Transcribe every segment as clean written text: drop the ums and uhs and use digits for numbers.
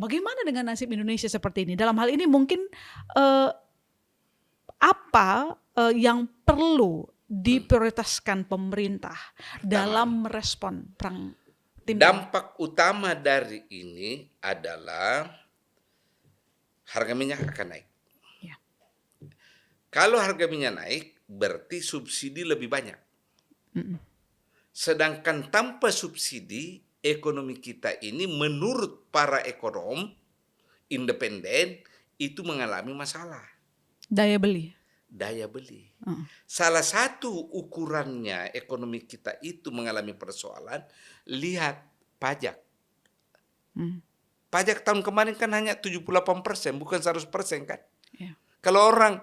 bagaimana dengan nasib Indonesia seperti ini? Dalam hal ini mungkin eh, apa yang perlu diprioritaskan pemerintah Pertama, dalam merespon perang timur? dampak utama dari ini adalah harga minyak akan naik. Ya. Kalau harga minyak naik, berarti subsidi lebih banyak. Mm-mm. Sedangkan tanpa subsidi, ekonomi kita ini menurut para ekonom independen itu mengalami masalah. Daya beli. Daya beli. Uh-uh. Salah satu ukurannya ekonomi kita itu mengalami persoalan, lihat pajak. Pajak tahun kemarin kan hanya 78%, bukan 100% kan? Ya. Kalau orang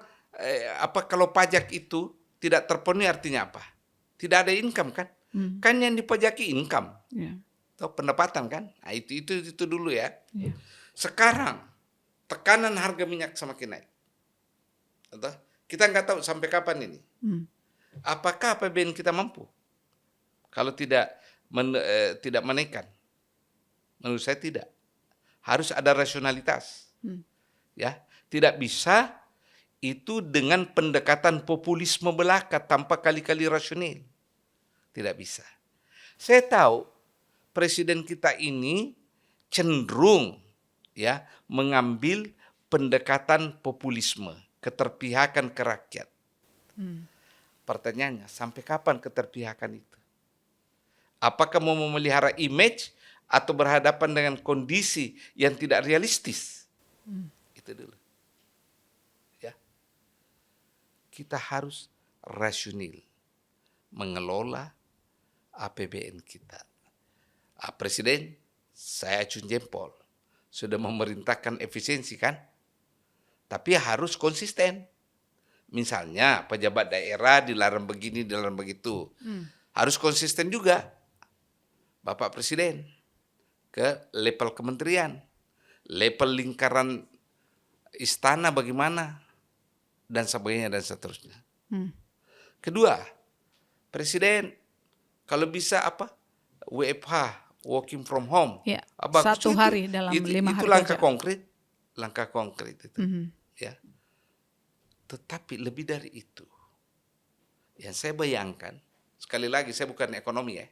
kalau pajak itu tidak terpenuhi artinya apa? Tidak ada income kan? Kan yang dipajaki income. Ya. Atau pendapatan kan? Nah, itu dulu ya. Ya. Sekarang tekanan harga minyak semakin naik. Atau kita nggak tahu sampai kapan ini. Apakah APBN kita mampu? Kalau tidak menaikkan, menurut saya tidak. Harus ada rasionalitas. Ya, tidak bisa itu dengan pendekatan populisme belaka tanpa kali-kali rasional. Tidak bisa. Saya tahu presiden kita ini cenderung ya mengambil pendekatan populisme, keterpihakan ke rakyat. Pertanyaannya, sampai kapan keterpihakan itu? Apakah mau memelihara image atau berhadapan dengan kondisi yang tidak realistis? Itu dulu. Ya. Kita harus rasional mengelola APBN kita. Presiden, saya acung jempol, sudah memerintahkan efisiensi kan? Tapi harus konsisten. Misalnya pejabat daerah dilarang begini, dilarang begitu. Harus konsisten juga. Bapak Presiden ke level kementerian, level lingkaran istana bagaimana, dan sebagainya dan seterusnya. Kedua, Presiden kalau bisa WFH, working from home. Ya, Bagus. satu hari dalam 5 hari itu langkah kerja. langkah konkret itu. Ya. Tetapi lebih dari itu, yang saya bayangkan, sekali lagi saya bukan ekonomi ya,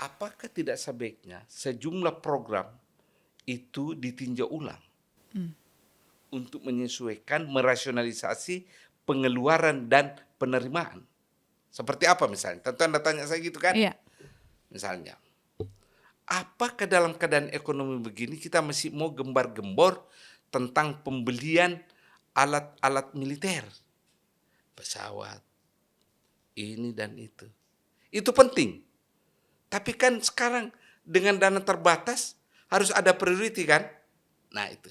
apakah tidak sebaiknya sejumlah program itu ditinjau ulang untuk menyesuaikan, merasionalisasi pengeluaran dan penerimaan. Seperti apa misalnya? Tentu Anda tanya saya gitu kan? Iya. Misalnya, apakah dalam keadaan ekonomi begini kita masih mau gembar-gembor tentang pembelian alat-alat militer, pesawat, ini dan itu. Itu penting. Tapi kan sekarang dengan dana terbatas harus ada priority kan? Nah itu.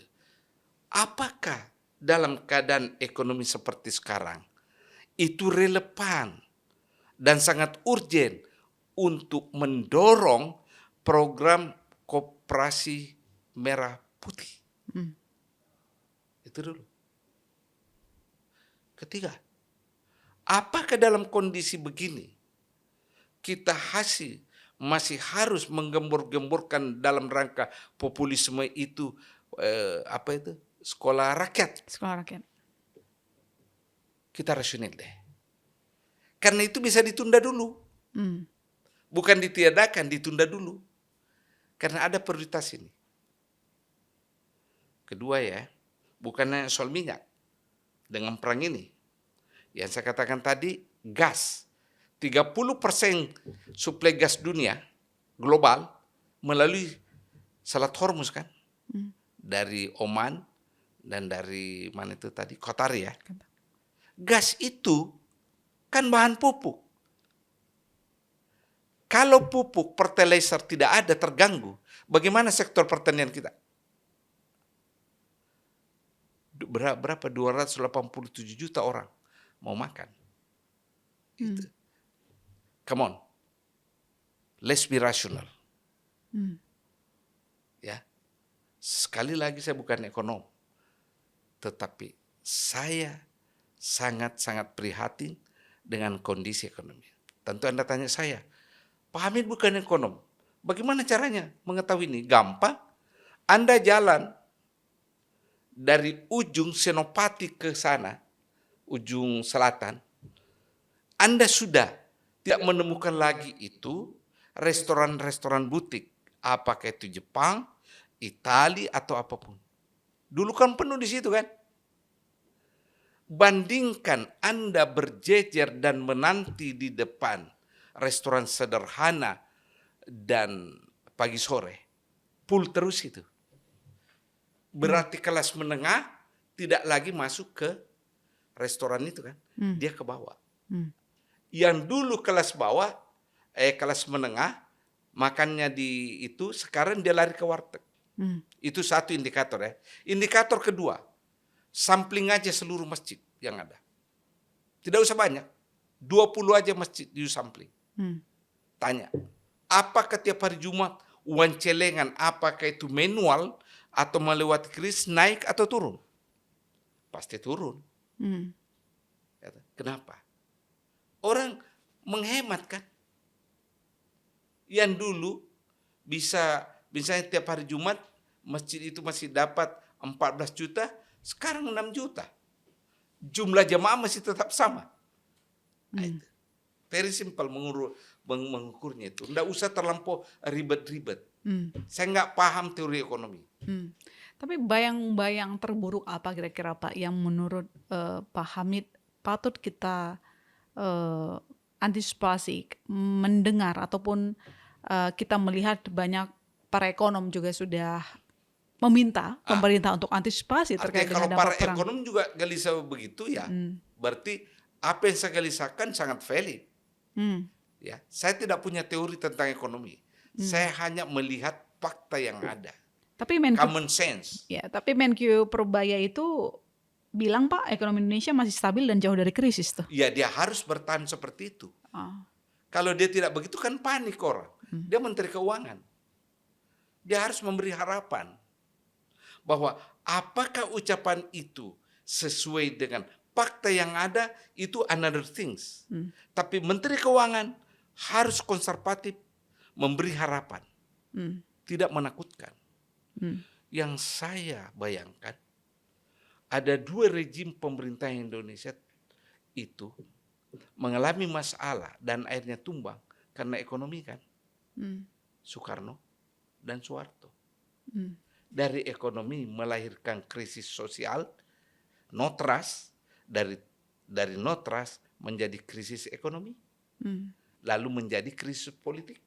Apakah dalam keadaan ekonomi seperti sekarang itu relevan dan sangat urgent untuk mendorong program koperasi merah putih? Itu dulu. Ketiga, apakah dalam kondisi begini kita masih harus menggembur-gemburkan dalam rangka populisme itu sekolah rakyat? Sekolah rakyat. Kita rasional deh. Karena itu bisa ditunda dulu. Bukan ditiadakan, ditunda dulu. Karena ada prioritas ini. Kedua ya, bukannya soal minyak. Dengan perang ini, yang saya katakan tadi, gas. 30% suplai gas dunia global melalui Selat Hormuz kan? Dari Oman dan dari mana itu tadi? Qatar ya. Gas itu kan bahan pupuk. Kalau pupuk fertilizer tidak ada, terganggu, bagaimana sektor pertanian kita? Berapa? 287 juta orang mau makan. Gitu. Come on. Let's be rational. Ya. Sekali lagi saya bukan ekonom. Tetapi saya sangat-sangat prihatin dengan kondisi ekonomi. Tentu Anda tanya saya, Pak Hamid bukan ekonom. Bagaimana caranya mengetahui ini? Gampang. Anda jalan dari ujung Senopati ke sana, ujung selatan, Anda sudah tidak menemukan lagi itu restoran-restoran butik, apakah itu Jepang, Italia atau apapun. Dulu kan penuh di situ kan. Bandingkan Anda berjejer dan menanti di depan restoran sederhana dan pagi sore, full terus itu. Berarti kelas menengah tidak lagi masuk ke restoran itu kan, dia ke bawah. Yang dulu kelas bawah, kelas menengah, makannya di itu, sekarang dia lari ke warteg. Itu satu indikator ya. Indikator kedua, sampling aja seluruh masjid yang ada. Tidak usah banyak, 20 aja masjid you sampling. Tanya, apakah tiap hari Jumat uang celengan, apakah itu manual atau melewati kris, naik atau turun? Pasti turun. Kenapa? Orang menghemat kan. Yang dulu bisa, misalnya tiap hari Jumat masjid itu masih dapat 14 juta, sekarang 6 juta. Jumlah jemaah masih tetap sama. Very simple mengukurnya itu. Nggak usah terlampau ribet-ribet. Saya nggak paham teori ekonomi. Tapi bayang-bayang terburuk apa kira-kira Pak yang menurut Pak Hamid patut kita antisipasi, mendengar ataupun kita melihat banyak para ekonom juga sudah meminta pemerintah untuk antisipasi terkait dengan kalau para dampak perang. ekonom juga gelisah begitu ya, berarti apa yang saya gelisahkan sangat valid. Ya, saya tidak punya teori tentang ekonomi. Saya hanya melihat fakta yang ada. Tapi Menq, Common sense. ya, tapi Menkyu Purbaya itu bilang Pak ekonomi Indonesia masih stabil dan jauh dari krisis tuh. Ya, dia harus bertahan seperti itu. Kalau dia tidak begitu kan panik orang. Dia Menteri Keuangan. Dia harus memberi harapan bahwa apakah ucapan itu sesuai dengan fakta yang ada, itu another things. Tapi Menteri Keuangan harus konservatif, memberi harapan, tidak menakutkan. Yang saya bayangkan, ada dua rejim pemerintah Indonesia itu mengalami masalah dan akhirnya tumbang karena ekonomi kan. Soekarno dan Soeharto. Dari ekonomi melahirkan krisis sosial, no trust, dari no trust menjadi krisis ekonomi, lalu menjadi krisis politik.